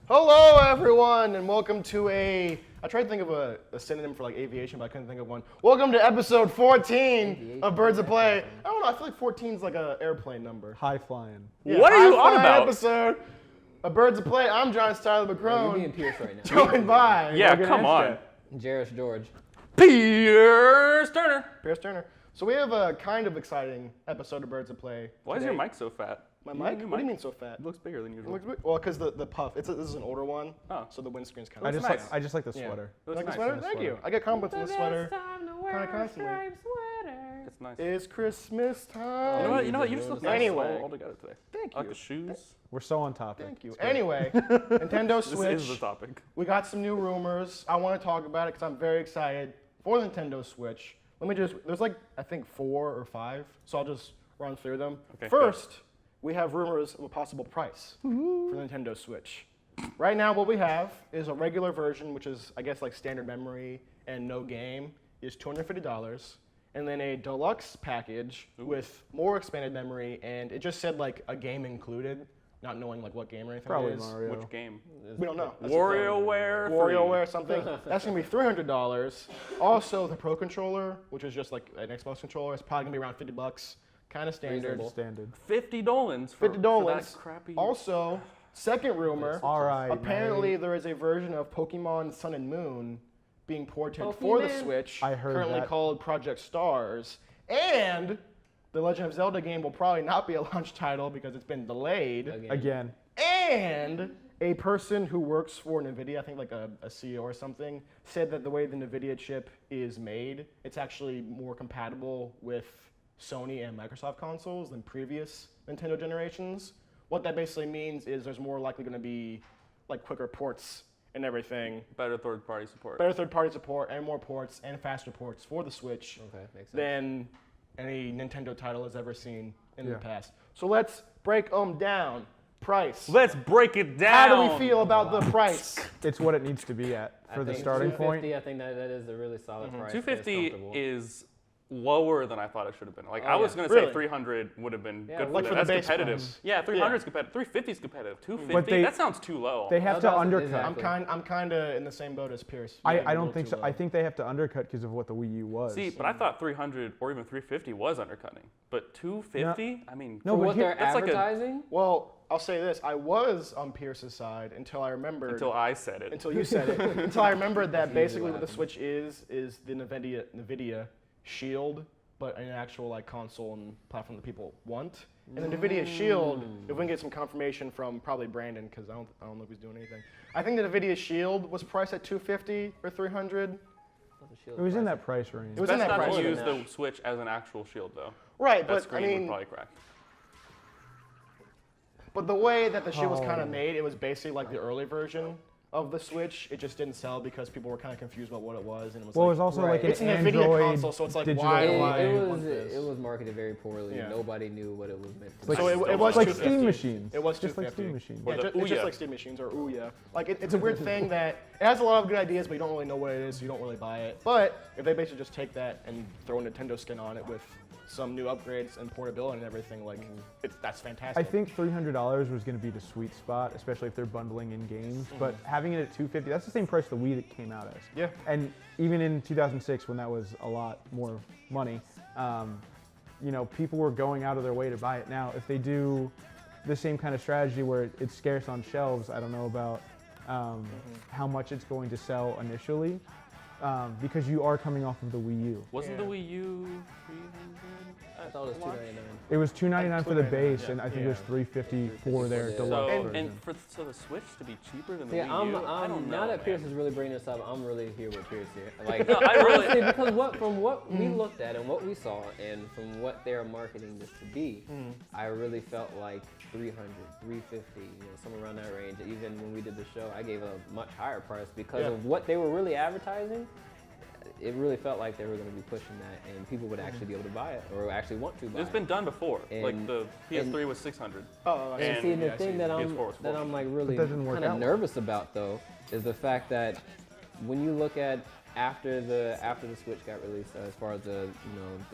Hello, everyone, and welcome to I tried to think of a synonym for like aviation, but I couldn't think of one. Welcome to episode 14 of Birds of Play. I don't know, I feel like 14 is like an airplane number. High flying. Yeah, what are you on about? Episode of Birds of Play. I'm Jarris Tyler McCrone. You're being Pierce right now. Joined by Yeah, Logan come on. Jarris George. Pierce Turner. Pierce Turner. So we have a kind of exciting episode of Birds of Play. Why is your mic so fat? My mic? What do you mean so fat? It looks bigger than usual. Well, because the puff. This is an older one, Oh. so the windscreen's kind I of. just like the sweater. It looks Like the nice. sweater? Thank you. I get compliments on the sweater. Kind of constantly. It's nice. It's Christmas time. You know what? You're supposed to Anyway. all together today. Thank I like you. the shoes. We're so on topic. Thank you. Anyway, Nintendo This Switch. is the topic. We got some new rumors. I want to talk about it because I'm very excited for the Nintendo Switch. There's like, I think 4 or 5, so I'll just run through them. Okay, First, we have rumors of a possible price for the Nintendo Switch. Right now, what we have is a regular version, which is, I guess, like standard memory and no game, is $250. And then a deluxe package with more expanded memory, and it just said like a game included, not knowing like what game or anything Probably it is. Mario. Which game? We don't know. That's WarioWare. WarioWare something. That's gonna be $300. Also, the Pro controller, which is just like an Xbox controller, is probably gonna be around $50. Kind of standard. Standard. $50 for $50. that crappy. Also, second rumor. All right. Apparently, there is a version of Pokemon Sun and Moon being ported for the Switch. I heard currently that. called Project Stars, and the Legend of Zelda game will probably not be a launch title because it's been delayed. Again. And a person who works for NVIDIA, I think like a CEO or something, said that the way the NVIDIA chip is made, it's actually more compatible with Sony and Microsoft consoles than previous Nintendo generations. What that basically means is there's more likely going to be like quicker ports and everything. Better third-party support. Better third-party support and more ports and faster ports for the Switch than any Nintendo title has ever seen in the past. So let's break them down. Price. Let's break it down. How do we feel about the price? It's what it needs to be at for the starting point. I think that is a really solid price. 250 is lower than I thought it should have been. Like I was gonna Really? say 300 would have been good like for for that. the That's base competitive. price. Yeah, 300 is competitive. 350 is competitive. 250. But That sounds too low. They have to undercut. I'm kind of in the same boat as Pierce. I don't think so. I think they have to undercut because of what the Wii U was. See, but I thought 300 or even 350 was undercutting. But 250? I mean, No, For but what they're that's like a- advertising? Well, I'll say this. I was on Pierce's side until I remembered. until I said it. Until you said it. Until I remembered that basically what the Switch is the NVIDIA Shield, but an actual like console and platform that people want. And the NVIDIA Shield, if we can get some confirmation from probably Brandon, because I don't know if he's doing anything. I think the NVIDIA Shield was priced at $250 or $300. It was in that price range. It was Best in that not price to range. use the Switch as an actual shield, though. Right, That but I screen would mean, probably crack. but the way that the Shield was kind of made, it was basically like the early version of the Switch. It just didn't sell because people were kind of confused about what it was, and it was Well, it like, was also like an it's an NVIDIA Android console, so it's like digital why do play. I want this? It was marketed very poorly. Yeah. Nobody knew what it was meant to Like- be. So it was like 250. Steam machines. It was just 250. like Steam machines. Yeah, Or the it's just Ouya. like Steam machines or Ouya. Like it's a weird thing that it has a lot of good ideas, but you don't really know what it is, so you don't really buy it. But if they basically just take that and throw a Nintendo skin on it with some new upgrades and portability and everything, like that's fantastic. I think $300 was going to be the sweet spot, especially if they're bundling in games. But having it at $250, that's the same price the Wii that came out as. Yeah. And even in 2006, when that was a lot more money, people were going out of their way to buy it. Now, if they do the same kind of strategy where it's scarce on shelves, I don't know about how much it's going to sell initially, because you are coming off of the Wii U. Wasn't the Wii U 300? I thought it was $299. It was $299 for the $299, base, yeah. and I think it was $350 for their deluxe So, version. and so the Switch to be cheaper than the See, Wii U? I don't know, now that man. Pierce is really bringing this up, I'm really here with Pierce here. Like, No, I really- honestly, because from what we looked at and what we saw, and from what they're marketing this to be, I really felt like 300, 350, somewhere around that range. Even when we did the show, I gave a much higher price because of what they were really advertising. It really felt like they were going to be pushing that, and people would actually be able to buy it or actually want to buy It's it. been done before. Like And- the PS3 was 600. Oh, I And see, the thing that PS4 was I'm like really But that didn't work kind of out. nervous about though is the fact that when you look at after the Switch got released, as far as they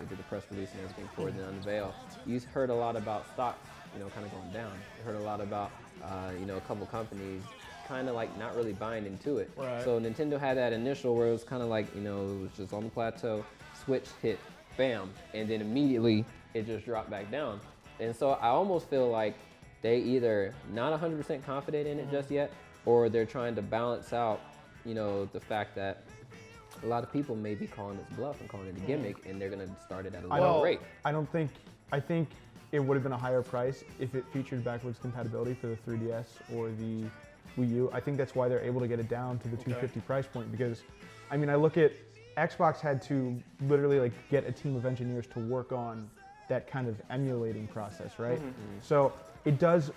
did the press release and everything for it and unveil, you heard a lot about stocks, kind of going down. You heard a lot about a couple companies kind of like not really buying into it. Right. So Nintendo had that initial where it was kind of like, it was just on the plateau, Switch hit, bam, and then immediately it just dropped back down. And so I almost feel like they either not 100% confident in it just yet, or they're trying to balance out, the fact that a lot of people may be calling this bluff and calling it a gimmick, and they're gonna start it at a lower rate. I think it would have been a higher price if it featured backwards compatibility for the 3DS or the Wii U. I think that's why they're able to get it down to the $250 price point, because, I look at Xbox had to literally like get a team of engineers to work on that kind of emulating process, right? So it does,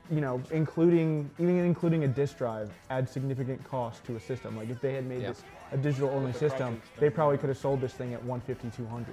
including a disk drive, add significant cost to a system. Like if they had made this a digital-only system, they probably could have sold this thing at $150, $200.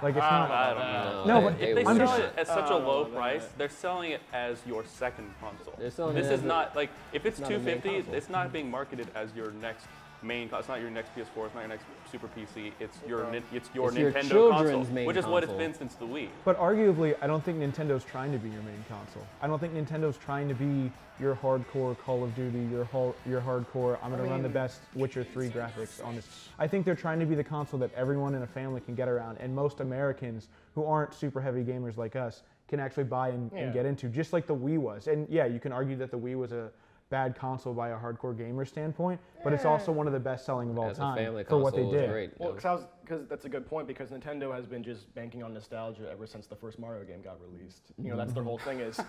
Like it's not. I don't know. No, but if they I'm sell just- it at such a low price, they're selling it as your second console. They're selling This it is as a- not like if it's not a main 250, console. it's not being marketed as your next main console. It's not your next PS4. It's not your next Super PC. It's your It's your your Nintendo children's console, main which is what it's console. been since the Wii. But arguably, I don't think Nintendo's trying to be your main console. I don't think Nintendo's trying to be your hardcore Call of Duty, your hardcore, I'm going to run the best Witcher 3 graphics on this. I think they're trying to be the console that everyone in a family can get around, and most Americans who aren't super heavy gamers like us can actually buy and get into, just like the Wii was. And yeah, you can argue that the Wii was a bad console by a hardcore gamer standpoint, but it's also one of the best selling of all As a time family for what they console, it was did. great. Well, because that's a good point, because Nintendo has been just banking on nostalgia ever since the first Mario game got released. That's their whole thing is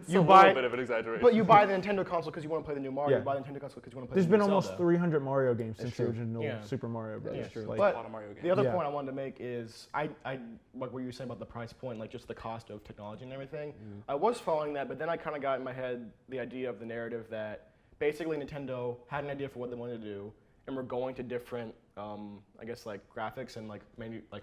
You a little bit of an exaggeration. but you buy the Nintendo console because you want to play the new Mario. Yeah. You buy the Nintendo console because you want to play There's the been new almost Zelda. 300 Mario games since the true. original Yeah. Super Mario Bros. Yeah. true. Like, But a lot of Mario games. the other Yeah. point I wanted to make is like what you were saying about the price point, like just the cost of technology and everything. I was following that, but then I kind of got in my head the idea of the narrative that basically Nintendo had an idea for what they wanted to do, and we're going to different, I guess like graphics and like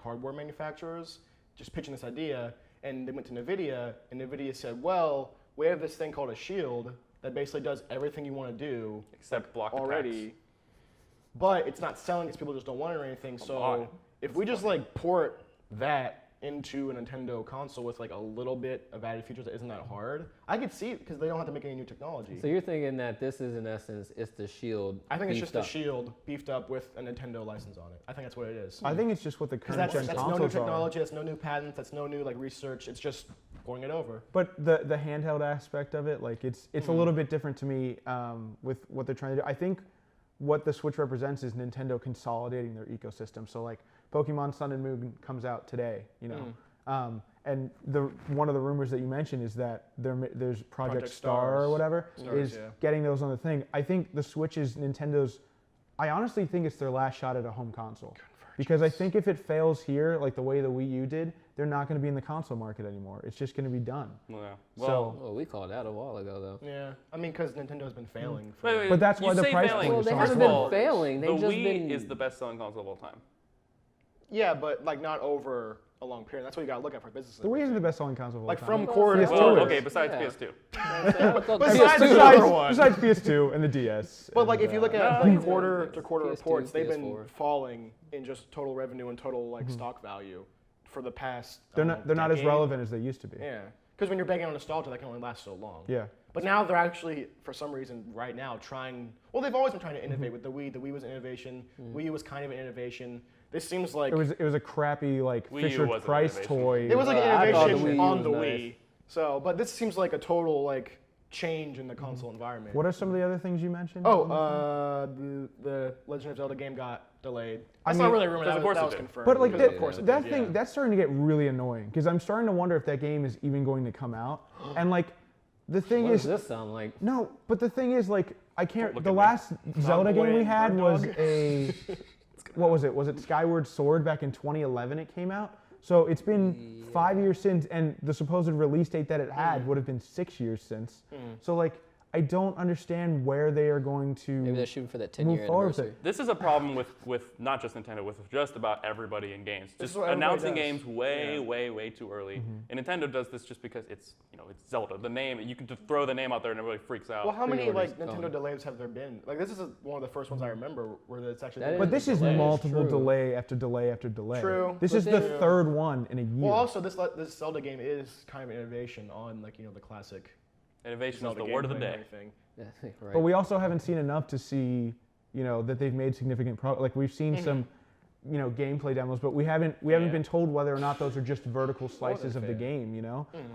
hardware manufacturers, just pitching this idea, and they went to NVIDIA, and NVIDIA said, well, we have this thing called a Shield that basically does everything you want to do Except block already, attacks. but it's not selling because people just don't want it or anything. So if we just like port that into a Nintendo console with like a little bit of added features that isn't that hard, I could see it because they don't have to make any new technology. So you're thinking that this is in essence, it's the Shield. I think it's beefed just up. a Shield beefed up with a Nintendo license on it. I think that's what it is. I think it's just what the Because current that's gen no new consoles are. technology, that's no new patents, that's no new like research. It's just pouring it over. But the handheld aspect of it, like it's a little bit different to me with what they're trying to do. I think what the Switch represents is Nintendo consolidating their ecosystem. So like Pokemon Sun and Moon comes out today, and one of the rumors that you mentioned is that there's Project Star Stars. or whatever Stars, is yeah. getting those on the thing. I think the Switch is Nintendo's. I honestly think it's their last shot at a home console. Because I think if it fails here, like the way the Wii U did, they're not going to be in the console market anymore. It's just going to be done. Yeah. So- Well, we called that a while ago, though. Yeah, I mean, because Nintendo's been failing. For Wait, But that's you why the say price failing. point Well, is they so First haven't of high. all, been failing. They've the just Wii been. is the best-selling console of all time. Yeah, but like not over a long period. That's what you got to look at for business. The Wii isn't the best-selling console of all Like time. from Well, core to PS2 Well, is. okay, besides Yeah. PS2. Besides the other one. Besides PS2 and the DS. But like and, if you look No, at you like can quarter say to quarter PS2, reports, they've been PS4. falling in just total revenue and total like stock value for the past. they're not as decade. relevant as they used to be. Yeah, because when you're banking on nostalgia, that can only last so long. Yeah. But now they're actually, for some reason, right now trying. Well, they've always been trying to innovate with the Wii. The Wii was an innovation. Wii U was kind of an innovation. This seems like It was a crappy like Wii U Fisher was an Price innovation. toy. it was like I an thought the innovation Wii U on the was Wii. nice. So, but this seems like a total like change in the console environment. What are some of the other things you mentioned? The Legend of Zelda game got delayed. I That's mean- not really a rumor. Because of course That it was did. confirmed. But like Because that, of course it that did, thing, yeah. that's starting to get really annoying because I'm starting to wonder if that game is even going to come out. And like, the thing What is, does this sound like? no, but the thing is, like, I can't. Look The at me. last Zelda game we boy, had bird was dog. a, what was it? Was it Skyward Sword back in 2011? It came out. So it's been 5 years since, and the supposed release date that it had would have been 6 years since. So like, I don't understand where they are going to Maybe they're shooting for that move 10-year forward with anniversary. it. This is a problem with not just Nintendo, with just about everybody in games. This Just is what everybody announcing does. games way, Yeah. way too early. And Nintendo does this just because it's it's Zelda. The name, you can just throw the name out there and everybody freaks out. Well, how many Pre-orders like Nintendo coming. delays have there been? Like this is one of the first ones I remember where it's actually. That But this is Delay is multiple true. delay after delay after delay. True. This But is the then- third one in a year. Well, also this Zelda game is kind of an innovation on like the classic Innovation is Zelda the word of the gameplay day. and everything. Right. But we also haven't seen enough to see, that they've made significant progress. Like we've seen some, gameplay demos, but we haven't been told whether or not those are just vertical slices of the game.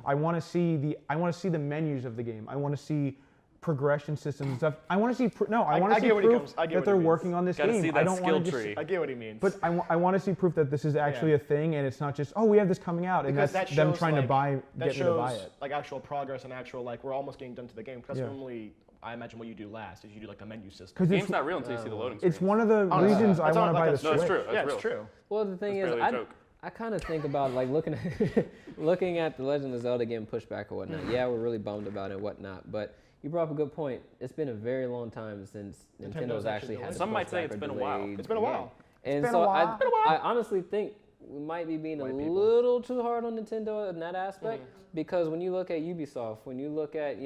I want to see the menus of the game. I want to see progression systems and stuff. I want to see I want to see proof that they're working on this Gotta game. see I that don't skill want to tree. I get what he means. But I want to see proof that this is actually a thing and it's not just, oh, we have this coming out and Because that's that them shows, trying to that get me to buy shows it. like actual progress and actual like we're almost getting done to the game. Because Yeah. normally I imagine what you do last is you do like the menu system. Because Game's not real until you see the loading screen. it's one of the Oh, no, reasons I that's want to not- buy the that's- Switch. No, it's true. Yeah, That's it's real. true. Well, the thing That's is, barely a joke. I kind of think about like looking at the Legend of Zelda getting pushed back or whatnot. Yeah, we're really bummed about it and whatnot, but you brought up a good point. It's been a very long time since Nintendo's actually had. Some a might say pushback it's or been a while. delayed It's been a game. while. And been so a while. I honestly think we might be being a little too hard on Nintendo in that aspect because when you look at Ubisoft, when you look at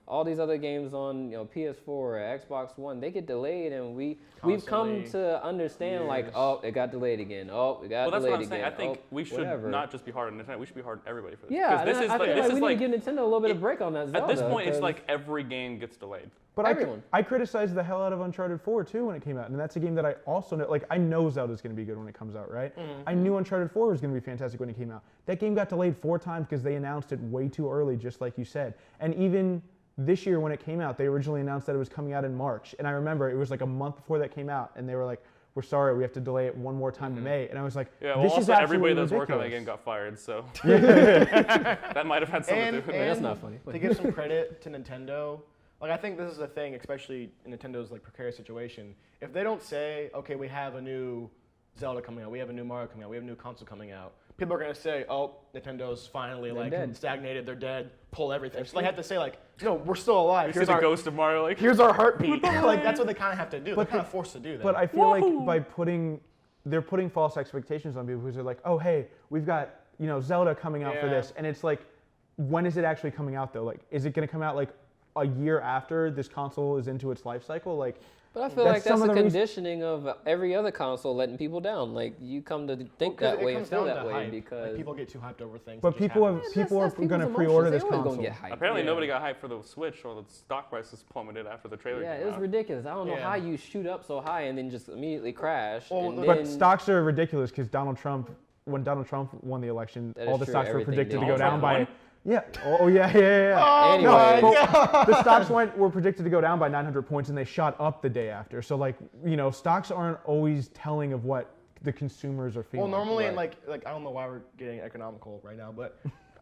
all these other games on PS4 or Xbox One, they get delayed, and we've come Constantly. to understand like, Years. oh, it got delayed again. Oh, it got Well, that's delayed what I'm saying. again. I think Oh, we should whatever. not just be hard on Nintendo. We should be hard on everybody for this. Yeah, 'Cause this and is I like feel this like is we like need to give Nintendo a little bit of break on that Zelda. at this point, it's 'cause- like every game gets delayed. But Everyone. I criticized the hell out of Uncharted 4 too when it came out, and that's a game that I also know. Like I know Zelda's going to be good when it comes out, right? I knew Uncharted 4 was going to be fantastic when it came out. That game got delayed 4 times because they announced it way too early, just like you said. And even this year when it came out, they originally announced that it was coming out in March, and I remember it was like a month before that came out, and they were like, "We're sorry, we have to delay it one more time to May." And I was like, Yeah, well, "This is also everybody absolutely that was working on that ridiculous." game got fired, so that might have had something to do with it. That's not funny. To give some credit to Nintendo, like I think this is a thing, especially in Nintendo's like precarious situation. If they don't say, okay, we have a new Zelda coming out, we have a new Mario coming out, we have a new console coming out, people are gonna say, oh, Nintendo's finally They're like dead. stagnated, they're dead, pull everything. So they have to say like, no, we're still alive. You see the ghost of Mario, like Here's our heartbeat. Like that's what they kind of have to do. They're kind of forced to do that. But I feel like by they're putting false expectations on people because they're like, oh, hey, we've got Zelda coming out for Yeah. this, and it's like, when is it actually coming out though? Like, is it going to come out like a year after this console is into its life cycle? Like, But I feel That's like some that's of the the reas- conditioning of every other console letting people down. Like you come to think that way and feel that way hype. because Like, people get too hyped over things. but It just people happens. are that's going to people's pre-order emotions. this They always console. gonna get hyped. apparently Yeah. nobody got hyped for the Switch, or the stock prices plummeted after the trailer Yeah, came it was out. ridiculous. I don't know Yeah. how you shoot up so high and then just immediately crash. Well, and but then, But stocks are ridiculous because when Donald Trump won the election, That all is the true, stocks were everything predicted to did. go down Donald by. Trump Yeah. Oh yeah. Oh Anyway. my Well, God. the stocks were predicted to go down by 900 points, and they shot up the day after. So like stocks aren't always telling of what the consumers are Well, feeling. normally, Right. like I don't know why we're getting economical right now, but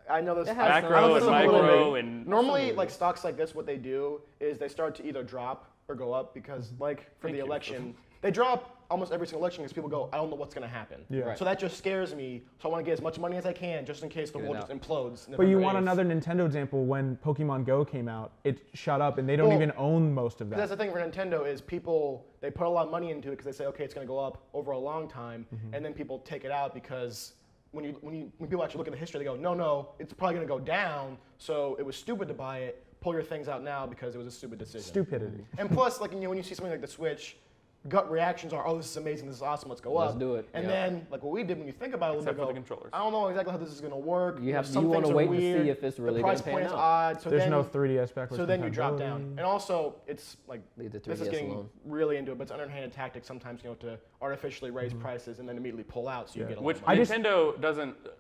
I know this. It has I some- know Macro this and a little micro bit. and Normally, like stocks like this, what they do is they start to either drop or go up because, like, for Thank the you. election, they drop almost every single election because people go, I don't know what's going to happen. Yeah. Right. So that just scares me. So I want to get as much money as I can just in case the Get it world just out. implodes. But you November want 8th. another Nintendo example? When Pokemon Go came out, it shot up, and they don't Well, even own most of that. That's the thing for Nintendo is they put a lot of money into it because they say, okay, it's going to go up over a long time, and then people take it out because when people actually look at the history, they go, no, it's probably going to go down. So it was stupid to buy it. Pull your things out now because it was a stupid decision. Stupidity. And plus, like when you see something like the Switch, gut reactions are, oh, this is amazing, this is awesome, let's go Let's up. do it, And yeah. then, like what we did when you think about it a little Except bit for the ago, controllers. I don't know exactly how this is going to work. You have- some you wanna things are wait to see weird, if it's really the price gonna point pan is out. odd. So There's then, no 3DS backwards so then you drop compatibility. down. And also, it's like, Leave the this is 3DS getting alone. really into it, but it's an underhanded tactic sometimes, to artificially raise prices and then immediately pull out so you Yeah. get a lot Which of money.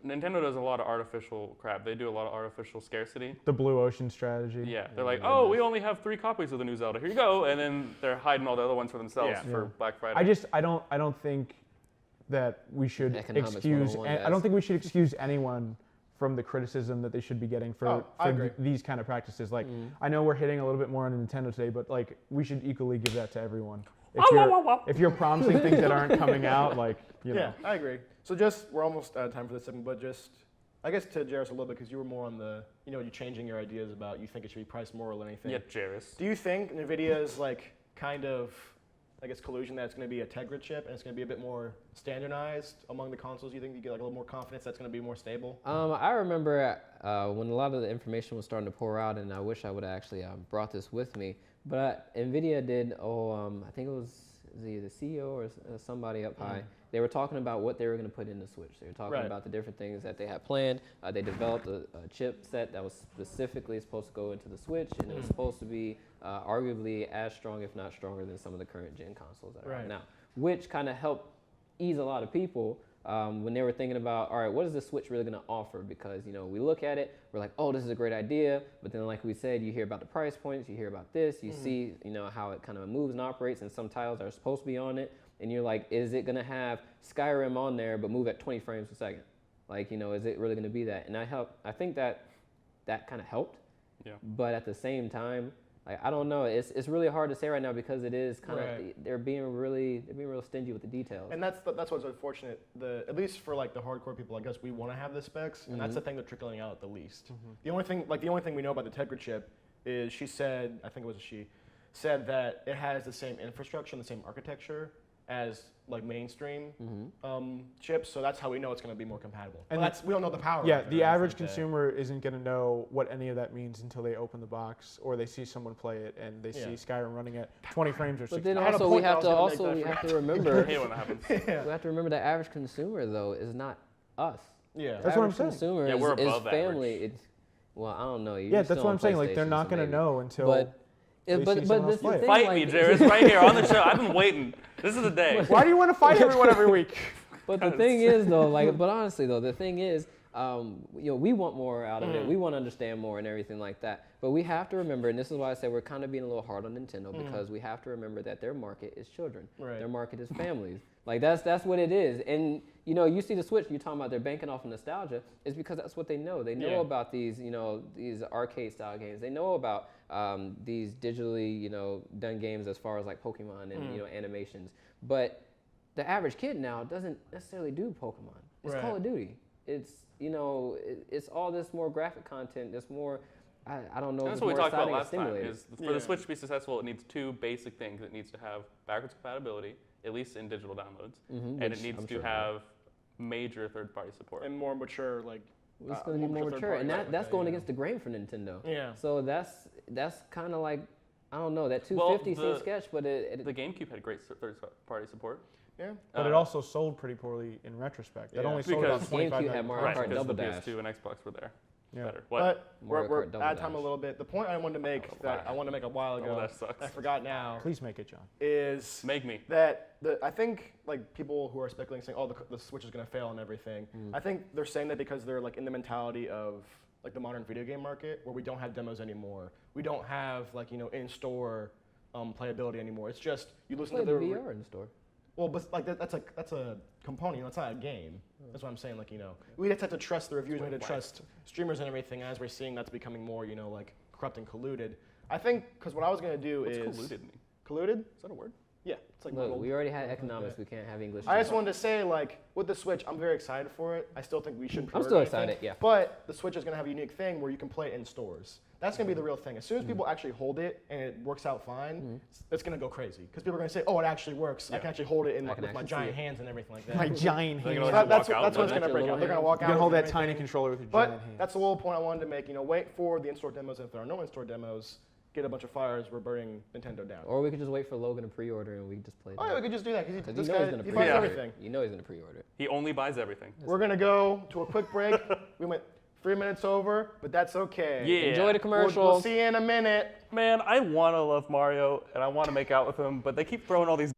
Nintendo does a lot of artificial crap. They do a lot of artificial scarcity. The Blue Ocean strategy. Yeah, they're like, oh, we only have 3 copies of the new Zelda. Here you go, and then they're hiding all the other ones for themselves Yeah. for Yeah. Black Friday. I don't think that we should Economics excuse. 101, I guys. don't think we should excuse anyone from the criticism that they should be getting for, Oh, I agree. these kind of practices. Like, I know we're hitting a little bit more on Nintendo today, but like we should equally give that to everyone. If you're promising things that aren't coming out, like Yeah, I agree. So we're almost out of time for this segment, but I guess to Jarris a little bit because you were more on the, you're changing your ideas about you think it should be priced more or anything. Yeah, Jarris. Do you think NVIDIA is like kind of, I guess, collusion that it's going to be a Tegra chip and it's going to be a bit more standardized among the consoles? You think you get like a little more confidence that's going to be more stable? I remember when a lot of the information was starting to pour out, and I wish I would have actually brought this with me. But NVIDIA did, I think it was the CEO or somebody up high. They were talking about what they were going to put in the Switch. They were talking about the different things that they had planned. They developed a chipset that was specifically supposed to go into the Switch, and it was supposed to be arguably as strong, if not stronger, than some of the current gen consoles that are out now, which kind of helped ease a lot of people when they were thinking about, all right, what is the Switch really going to offer? Because, you know, we look at it, we're like, oh, this is a great idea. But then, like we said, you hear about the price points, you hear about this, you see, you know, how it kind of moves and operates, and some titles are supposed to be on it. And you're like, is it going to have Skyrim on there but move at 20 frames per second? Like, you know, is it really going to be that? And I think that kind of helped. Yeah. But at the same time, like, I don't know. It's really hard to say right now because it is kind of they're being real stingy with the details. And that's what's unfortunate. At least for like the hardcore people, I guess we want to have the specs, and that's the thing they're trickling out the least. The only thing we know about the Tegra chip is she said, I think it was said that it has the same infrastructure and the same architecture as like mainstream chips, so that's how we know it's going to be more compatible. And we don't know the power. Yeah, the average consumer isn't going to know what any of that means until they open the box or they see someone play it and they see Skyrim running at 20 frames or 60. But then also we have to remember. I hate when that happens. We have to remember the average consumer though is not us. Yeah, that's what I'm saying. Consumer we're is above family. average. Well, I don't know. Yeah, that's what I'm saying. Like they're not going to know until. But this is the thing, fight me, Jarris, right here on the show. I've been waiting. This is the day. Why do you want to fight everyone every week? But the thing is, though, but honestly, though, the thing is, you know, we want more out of it. We want to understand more and everything like that. But we have to remember, and this is why I say we're kind of being a little hard on Nintendo, because we have to remember that their market is children. Right. Their market is families. Like that's what it is. And you know, you see the Switch, you're talking about they're banking off of nostalgia, is because that's what they know. They know about these, you know, these arcade style games. They know about these digitally, you know, done games as far as like Pokemon and you know, animations. But the average kid now doesn't necessarily do Pokemon. It's Call of Duty. It's, you know, it's all this more graphic content. There's more. I don't know. That's what we talked about last time. Is for the Switch to be successful, it needs two basic things. It needs to have backwards compatibility, at least in digital downloads, and it needs to have major third-party support and more mature, like. It's going to be more mature, and that's going against the grain for Nintendo. Yeah. So that's kind of like, I don't know, that 250 seems sketch, but the GameCube had great third-party support. Yeah. But it also sold pretty poorly in retrospect. It only sold about 25 GameCube had Mario Kart Double Dash. PS2 and Xbox were there. Yeah. Better. But we're out of time a little bit. The point I wanted to make a while ago, that sucks. I forgot now. Please make it, John. Is make me that I think like people who are speculating saying, oh, the Switch is going to fail and everything. I think they're saying that because they're like in the mentality of like the modern video game market where we don't have demos anymore. We don't have like, you know, in-store playability anymore. It's just you listen to the VR in store. Well, but like that's a component. You know, it's not a game. That's what I'm saying. Like, you know, we just have to trust the reviews. We have to trust streamers and everything. As we're seeing, that's becoming more, you know, like corrupt and colluded. I think because what I was gonna do is colluded mean? Colluded? Is that a word? Yeah, it's like. Look, we already had economics. We can't have English. I just wanted to say, like, with the Switch, I'm very excited for it. I still think we should. I'm still excited. Yeah. But the Switch is gonna have a unique thing where you can play it in stores. That's going to be the real thing. As soon as people actually hold it and it works out fine, it's going to go crazy. Because people are going to say, oh, it actually works. I can actually hold it with my giant hands and everything like that. My giant hands. That's what's going to break out. They're going to walk out. You can hold that tiny controller with your giant hands. But that's the whole point I wanted to make. You know, wait for the in-store demos. And if there are no in-store demos, get a bunch of fires. We're burning Nintendo down. Or we could just wait for Logan to pre-order and we just play it. Oh, yeah, we could just do that. Because he knows he's going to pre-order everything. You know he's going to pre-order. He only buys everything. We're going to go to a quick break. We went 3 minutes over, but that's okay. Yeah. Enjoy the commercials. We'll see you in a minute. Man, I want to love Mario, and I want to make out with him, but they keep throwing all these...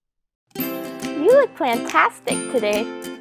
You look fantastic today.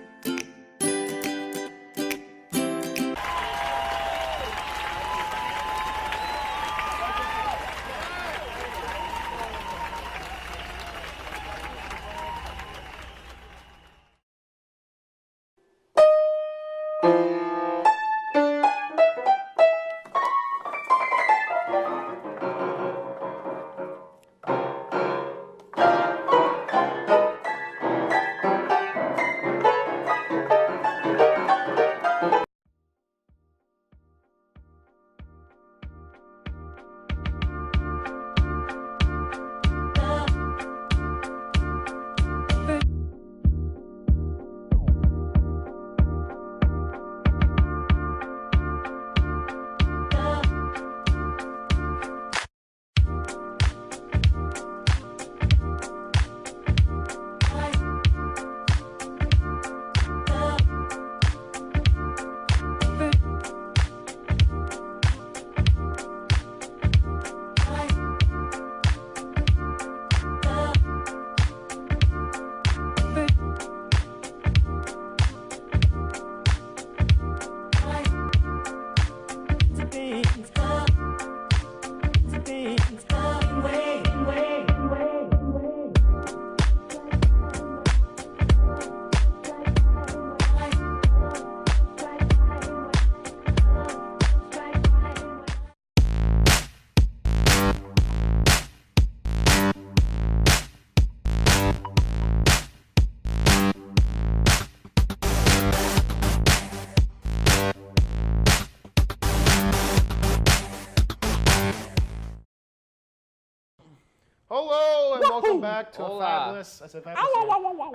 Welcome back to Hola. a fabulous,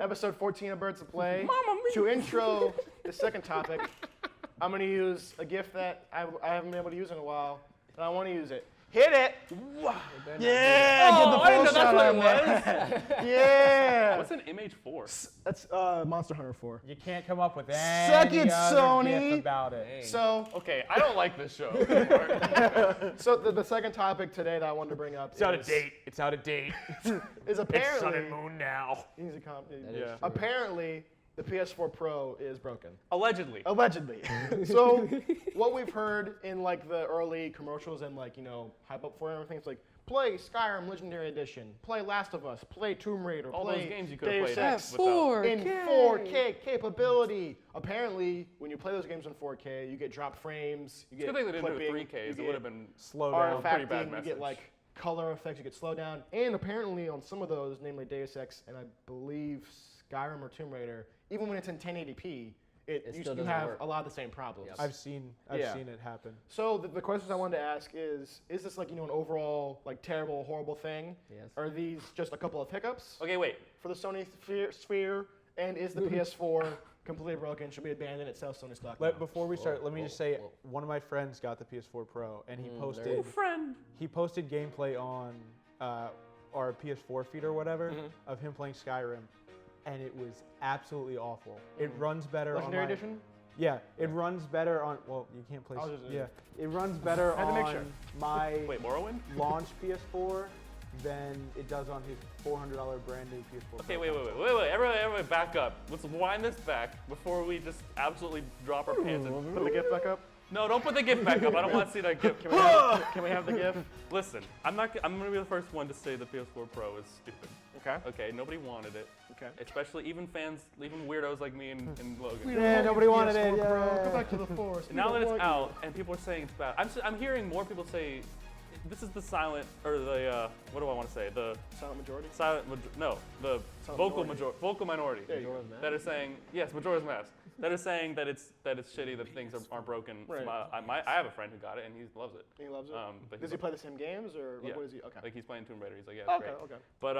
episode 14 of Birds of Play. To intro the second topic, I'm going to use a GIF that I haven't been able to use in a while, and I want to use it. Hit it! Yeah! Oh, Get the I didn't know full that's shot what on it that. Yeah! What's an MH4? That's Monster Hunter 4. You can't come up with Suck any it, other Sony. GIF about it. So, Okay, I don't like this show. so the second topic today that I wanted to bring up It's out of date. It's out of date. is apparently... Sun and Moon now. Easy comp- That is Yeah. true. Apparently, the PS4 Pro is broken. Allegedly. Allegedly. So what we've heard in like the early commercials and like, you know, hype up for everything, it's like play Skyrim Legendary Edition, play Last of Us, play Tomb Raider, All play those games you could have Deus played Ex without. in 4K capability. Apparently, when you play those games in 4K, you get dropped frames, you It's a get good thing they didn't do clipping, 3Ks. you It would have been Slow down. pretty bad artifacting, you message. get like color effects, you get slowdown, and apparently on some of those, namely Deus Ex and I believe Skyrim or Tomb Raider, even when it's in 1080p, It you still doesn't have work. a lot of the same problems. Yep. I've seen Yeah. it happen. So the questions I wanted to ask is this like, you know, an overall like terrible, horrible thing? Yes. Are these just a couple of hiccups Okay, wait. for the Sony sphere? And is the PS4 completely broken? Should be abandoned? It sells Sony stock now. Before we start, let me just say whoa. one of my friends got the PS4 Pro, and he there posted it is. Friend. gameplay on our PS4 feed or whatever Mm-hmm. of him playing Skyrim, and it was absolutely awful. It runs better Legendary on my, Edition? Yeah, it runs better on. Well, you can't play. I was just- Yeah, it runs better Had to make on sure. my Wait, Morrowind? launch PS4 than it does on his $400 brand new PS4. Okay, Pro wait. console. Everybody back up. Let's wind this back before we just absolutely drop our pants. And, Put the gift back up. no, don't put the GIF back up. I don't want to see that GIF. Can we have the gift? Listen, I'm gonna be the first one to say the PS4 Pro is stupid. Okay. Okay, nobody wanted it. Okay. Especially even fans, even weirdos like me and Logan. Yeah, nobody wanted it. PS4 Pro. Yeah. Go back to the forest. We Now don't that it's want out and people are saying it's bad, I'm hearing more people say, this is the silent, or the, what do I want to say? The you. Silent majority. the Silent vocal minority. vocal minority There you go. Majora's Mask? that are saying, yes, Majora's Mask, that are saying that it's shitty, that things aren't broken. Right. I have a friend who got it and he loves it. He loves it. But Does he play the same games or like, Yeah. what is he? Okay. Like he's playing Tomb Raider. He's like, yeah, it's Okay. great. Okay. But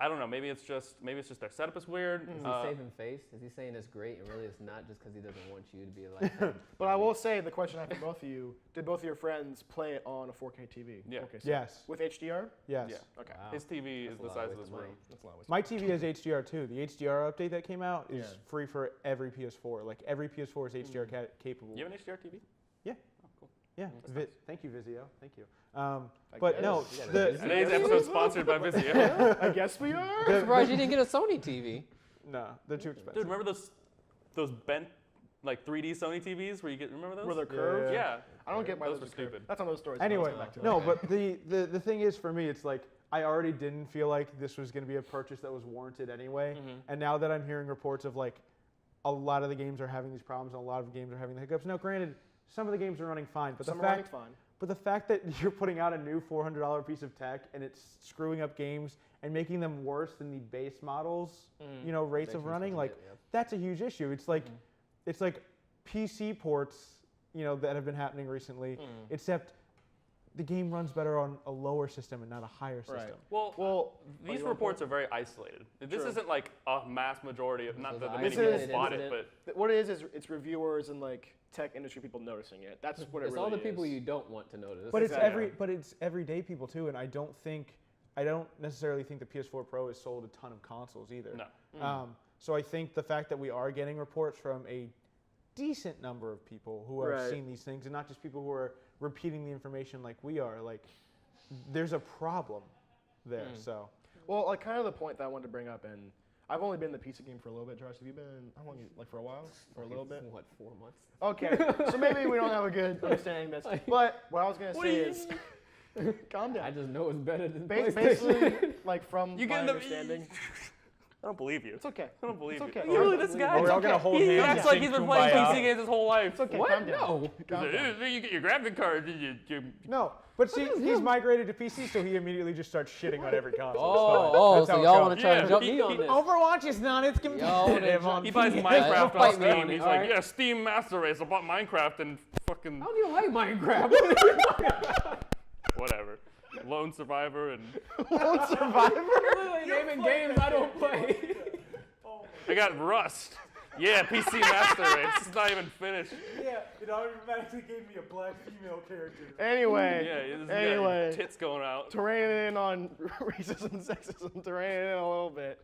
I don't know. Maybe it's just their setup is weird. Is he saving face? Is he saying it's great and really it's not just because he doesn't want you to be like? But I will say the question I have for both of you: did both of your friends play it on a 4K TV? Yeah. 4K set? Yes. With HDR? Yes. Yeah. Okay. Wow. His TV is That's a the lot size of of waste this of room. money. That's a lot of waste. My TV has HDR too. The HDR update that came out is Yeah. free for every PS4. Like every PS4 is HDR capable. You have an HDR TV? Yeah. Oh, cool. Yeah. That's nice. Thank you, Vizio. Thank you. But guess. no, You got the, a Today's episode is sponsored by Vizio. I guess we are. I'm surprised you didn't get a Sony TV. no, they're too expensive. Dude, remember those bent like 3D Sony TVs where you get remember those? Were they curved? Yeah. I don't get why Those those were are curved. stupid. That's on those stories. Anyway, Let's go back to no, it. but the thing is for me, it's like I already didn't feel like this was going to be a purchase that was warranted anyway. And now that I'm hearing reports of like a lot of the games are having these problems and a lot of games are having the hiccups. Now, granted, some of the games are running fine, but Some the are running fact fine. but the fact that you're putting out a new $400 piece of tech and it's screwing up games and making them worse than the base models, you know, rates of running, like that's a huge issue. It's like PC ports, you know, that have been happening recently, except the game runs better on a lower system and not a higher system. Right. Well, these you want reports are very isolated. This True. isn't like a mass majority of not So that the many This people is- bought it, incident. but What it is it's reviewers and like tech industry people noticing it. That's what it It's really all the is. people you don't want to notice. But Exactly. it's everyday people too, and I don't necessarily think the PS4 Pro has sold a ton of consoles either. no. So I think the fact that we are getting reports from a decent number of people who have Right. seen these things, and not just people who are repeating the information like we are, like there's a problem there. So Well, like kind of the point that I wanted to bring up, and I've only been in the pizza game for a little bit. Jarris, have you been? How long? Like for a while? For a little bit? What, 4 months? Okay, so maybe we don't have a good understanding of this. But what I was gonna say is, calm I down. just know it's better than Basically, like from You my get the- understanding, I don't believe you. it's okay. I don't believe It's you. okay. You really, this guy. Are we all gonna hold He hands acts and like sing he's been playing Kumbaya? PC games his whole life. It's okay. What? Calm down. No. Calm down. You get your graphic card. You no, but see, he's migrated to PC, so he immediately just starts shitting on every console. Oh, That's so how it y'all goes. want to try Yeah, to jump he- me on he- this? Overwatch is not as competitive on He buys PS. Minecraft Don't on fight me Steam. on it, He's all like, right? yeah, Steam Master Race. I bought Minecraft and fucking I don't even like Minecraft. whatever. Lone Survivor and Lone Survivor? Literally naming games I don't play. I got Rust. Yeah, PC Master Race. It's not even finished. Yeah, it automatically gave me a black female character. Anyway, Yeah, tits going out. to rein it in on racism and sexism, to rein it in a little bit.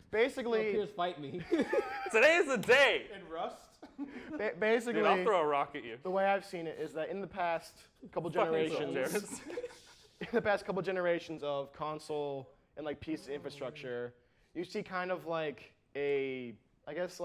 Basically, Pierce, fight me. Today's the day. And Rust? basically, Dude, I'll throw a rock at you. the way I've seen it is that in the past couple Fucking generations, Jarris. in the past couple generations of console and like PC infrastructure, you see kind of like a, I guess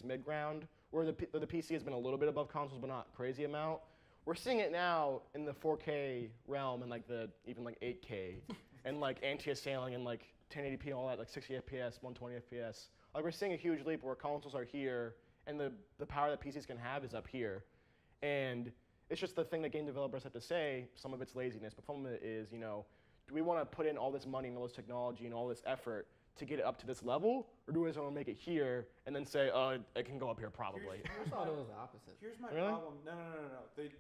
mid-ground where the PC has been a little bit above consoles, but not crazy amount. We're seeing it now in the 4K realm and like the even like 8K and like anti-assailing and like 1080p and all that, like 60 FPS, 120 FPS. Like we're seeing a huge leap where consoles are here and the power that PCs can have is up here. And it's just the thing that game developers have to say. Some of it's laziness, but some of it is, you know, do we want to put in all this money and all this technology and all this effort to get it up to this level, or do we just want to make it here and then say, it can go up here probably? I thought it was the opposite. Here's my Really? problem. No.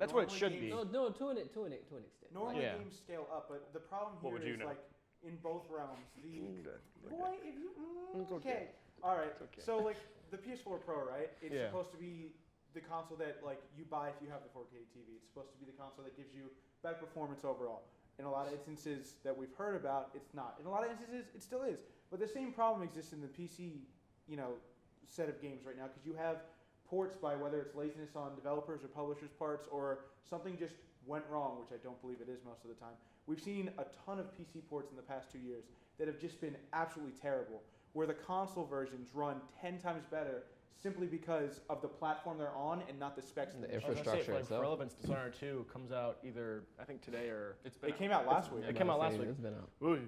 That's what it should be. No, to an extent. Normally Yeah. games scale up, but the problem What here would you is know? like in both realms. Boy, if you It's okay. okay. All right. okay. So like the PS4 Pro, right? It's Yeah. supposed to be the console that like you buy if you have the 4K TV. It's supposed to be the console that gives you better performance overall. In a lot of instances that we've heard about, it's not. In a lot of instances, it still is. But the same problem exists in the PC, set of games right now because you have ports by whether it's laziness on developers or publishers' parts or something just went wrong, which I don't believe it is most of the time. We've seen a ton of PC ports in the past 2 years that have just been absolutely terrible, where the console versions run 10 times better simply because of the platform they're on and not the specs. And the I was gonna say, infrastructure for itself. relevance, Dishonored 2 comes out either, I think today or... It came out last week. It came out last week. It's been out. Ooh.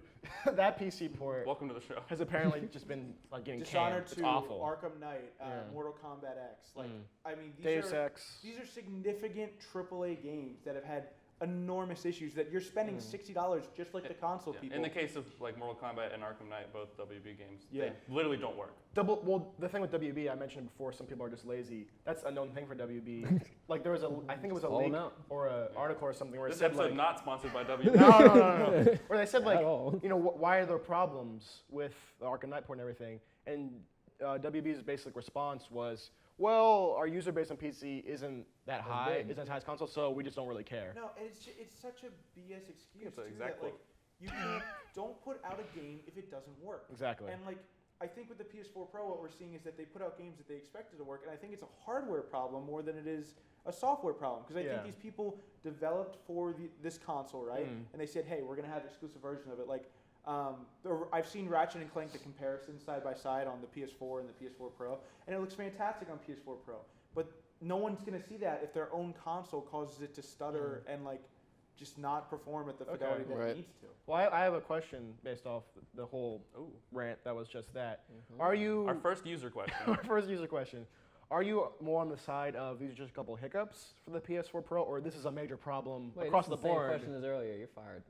That PC port Welcome to the show. has apparently just been like getting Dishonored canned. 2, It's awful. Arkham Knight, Yeah. Mortal Kombat X. Like, I mean, Deus Ex. these are significant AAA games that have had enormous issues that you're spending $60 just like the console Yeah. people. In the case of like Mortal Kombat and Arkham Knight, both WB games, Yeah. they literally don't work. Well, the thing with WB, I mentioned before, some people are just lazy. That's a known thing for WB. Like there was I think it was a Call leak them out. or an article or something where it This said episode like, not sponsored by WB. no. Where they said like, At all. you know, why are there problems with the Arkham Knight port and everything? And WB's basic response was, well, our user base on PC isn't that high, big. isn't as high as console, so we just don't really care. No, and it's such a BS excuse It's an too, exact that like quote. you can't don't put out a game if it doesn't work. Exactly. And like I think with the PS4 Pro, what we're seeing is that they put out games that they expected to work, and I think it's a hardware problem more than it is a software problem. Because I think these people developed for this console, right? And they said, hey, we're gonna have exclusive version of it. Like I've seen Ratchet and Clank the comparison side by side on the PS4 and the PS4 Pro, and it looks fantastic on PS4 Pro. But no one's gonna see that if their own console causes it to stutter and like just not perform at the fidelity that it needs to. Well, I have a question based off the whole rant that was just that. Are you... Our first user question. Our first user question. Are you more on the side of these are just a couple hiccups for the PS4 Pro, or this is a major problem across the this is the same board? question as earlier. You're fired.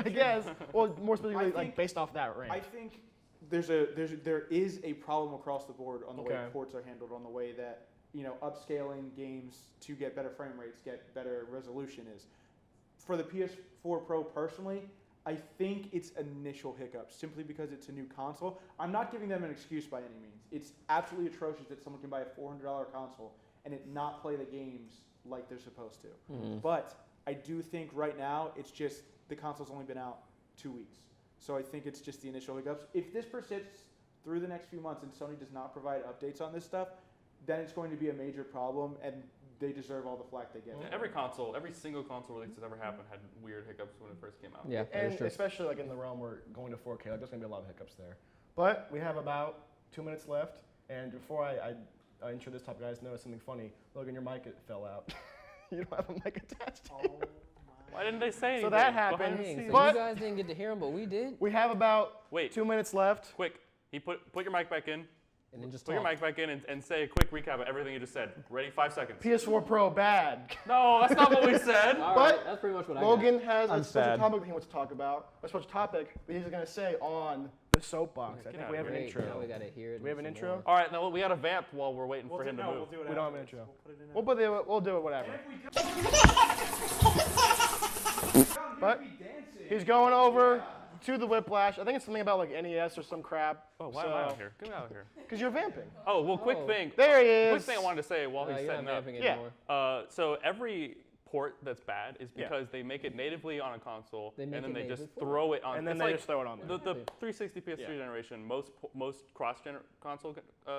I guess. Well, more specifically, think- like based off that rant. I think there is a problem across the board on the way ports are handled, on the way that upscaling games to get better frame rates, get better resolution is. For the PS4 Pro personally, I think it's initial hiccups simply because it's a new console. I'm not giving them an excuse by any means. It's absolutely atrocious that someone can buy a $400 console and it not play the games like they're supposed to. But I do think right now it's just the console's only been out 2 weeks. So I think it's just the initial hiccups. If this persists through the next few months and Sony does not provide updates on this stuff, then it's going to be a major problem and they deserve all the flack they get. Every single console release that's ever happened had weird hiccups when it first came out. Yeah, and that's true. especially like in the realm we're going to 4K, like there's gonna be a lot of hiccups there. But we have about 2 minutes left, and before I intro this topic, I just noticed something funny. Logan, your mic fell out. You don't have a mic attached. Why didn't they say anything? So that Behind happened. the Dang, scenes. so But- you guys didn't get to hear him, but we did. We have about Wait. 2 minutes left. Quick, he put your mic back in. And then just Put talk. your mic back in and say a quick recap of everything you just said. Ready? 5 seconds. PS4 Pro bad. No, that's not what we said. All But right, that's pretty much what I got. Logan has I'm a special sad. topic he wants to talk about. A special topic that he's going to say on the soapbox. I think we have an Wait, intro. now we gotta hear it. Do we have an intro? All right, now we got to vamp while we're waiting for him to move. We don't have an intro. We'll do it whatever. But he's going over to the Whiplash. I think it's something about like NES or some crap. Oh, why am I out here? Get me out of here. Because you're vamping. Oh, well, quick thing. There he is. Quick thing I wanted to say while he's You're setting not up. vamping Yeah. anymore. So every port that's bad is because they make it natively on a console They and make then it they just natively? throw it on. And then it's they like just throw it on there. The 360 PS3 generation, most console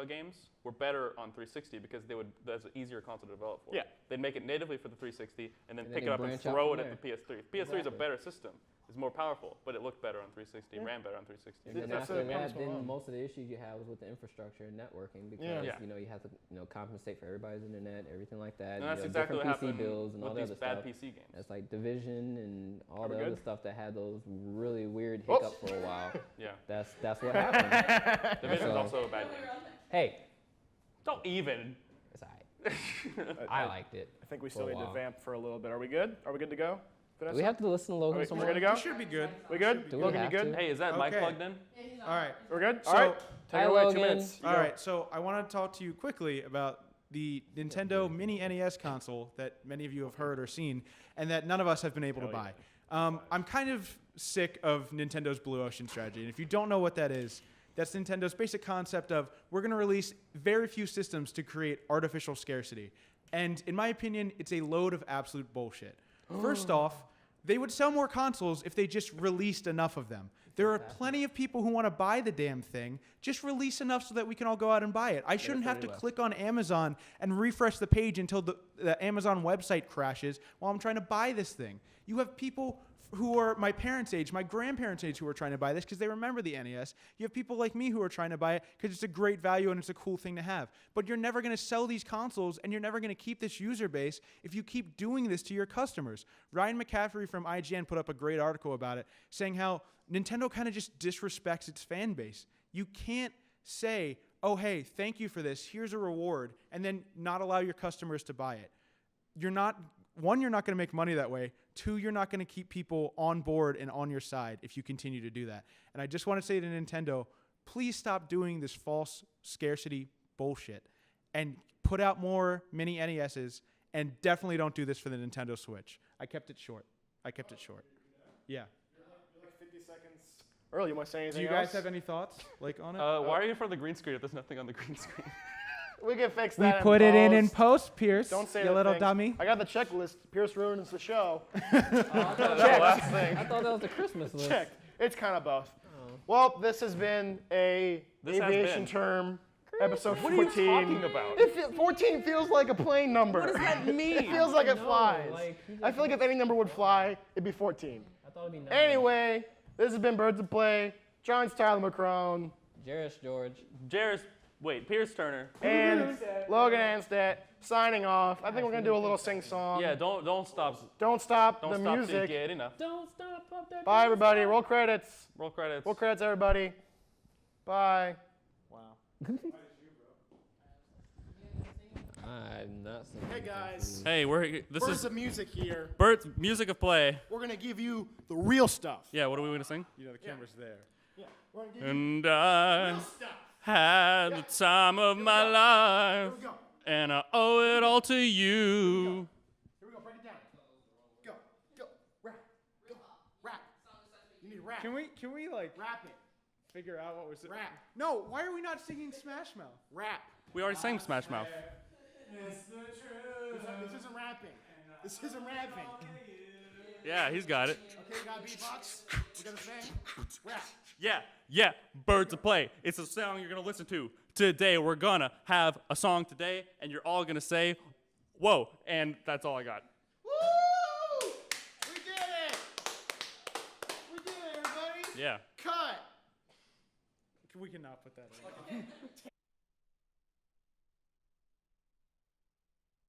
games were better on 360 because that's an easier console to develop for. Yeah. They'd make it natively for the 360 and then And then pick they it up and branch out throw from it at the there. PS3. PS3 is a better system. It's more powerful, but it looked better on 360, ran better on 360. And then That's after what comes that, from then home. most of the issues you have was with the infrastructure and networking because Yeah. you have to compensate for everybody's internet, everything like that. And that's you know, exactly what different happened PC bills and all with the these other bad stuff. PC games. That's like Division and all we the other good? stuff that had those really weird Oops. hiccups for a while. Yeah. That's what happened. Division's So- also a bad game. Hey, Don't even. it's alright. I liked it. I think we For still a need to while. vamp for a little bit. Are we good? Are we good to go? Do Vanessa? we have to listen to Logan We're somewhere? good to go? Should be good. We good? Do we Logan, you have good? to? Hey, is that mic Okay. plugged in? All right. We're good? So- All right. Take Hi, it away, 2 Logan. minutes. You All go. right. So I want to talk to you quickly about the Nintendo Mini NES console that many of you have heard or seen, and that none of us have been able to buy. I'm kind of sick of Nintendo's Blue Ocean strategy, and if you don't know what that is, that's Nintendo's basic concept of we're going to release very few systems to create artificial scarcity. And in my opinion, it's a load of absolute bullshit. First off, they would sell more consoles if they just released enough of them. There are plenty of people who want to buy the damn thing. Just release enough so that we can all go out and buy it. I shouldn't have to click on Amazon and refresh the page until the Amazon website crashes while I'm trying to buy this thing. You have people who are my parents' age, my grandparents' age, who are trying to buy this because they remember the NES. You have people like me who are trying to buy it because it's a great value and it's a cool thing to have. But you're never going to sell these consoles and you're never going to keep this user base if you keep doing this to your customers. Ryan McCaffrey from IGN put up a great article about it, saying how Nintendo kind of just disrespects its fan base. You can't say, oh, hey, thank you for this, here's a reward, and then not allow your customers to buy it. You're not going to make money that way. 2, you're not going to keep people on board and on your side if you continue to do that. And I just want to say to Nintendo, please stop doing this false scarcity bullshit and put out more mini NESs, and definitely don't do this for the Nintendo Switch. I kept it short. Yeah. You're like 50 seconds early. You want to say anything Do you guys else? have any thoughts on it? Why are you in front of the green screen if there's nothing on the green screen? We can fix We that. put it in post. post, Pierce. Don't say you the little things. dummy. I got the checklist. Pierce ruins the show. That's the last thing. I thought that was the Christmas list. Checked. It's kind of both. Well, this has been a This has aviation been. term episode What 14. are you talking about? 14 feels like a plane number. What does that mean? It feels like it No, flies. like, you I feel like if any number would fly, it'd be 14. I thought it'd be 9. Anyway, this has been Birds of Play. John's Tyler McCrone. Jarris George. Pierce Turner. And Logan Anstedt signing off. I think we're going to do a little sing-song. Yeah, don't stop. Don't stop Don't the stop till you music. get enough. Don't stop up there. Bye, everybody. Roll credits. Roll credits. Roll credits, everybody. Bye. I'm not saying. Hey, guys. Hey, this Birds is of music here. Birds music of play. We're going to give you the real stuff. Yeah, what are we gonna sing? You know the camera's there. Yeah. We're going to give you And I real stuff. had the time of my life, Here we go. and I owe it all to you. Here we go. Break it down. Go. Go. Rap. Go. Rap. You need to rap. Can we like Rap it. figure out what was it? Rap. No, why are we not singing Smash Mouth? Rap. We already sang Smash Mouth. This isn't rapping. This isn't rapping. Yeah, he's got it. Okay, you got beatbox. We got to sing. Rap. Yeah, Birds of Play. It's a song you're gonna listen to today. We're gonna have a song today, and you're all gonna say, whoa, and that's all I got. Woo! We did it! We did it, everybody! Yeah. Cut! We cannot put that in.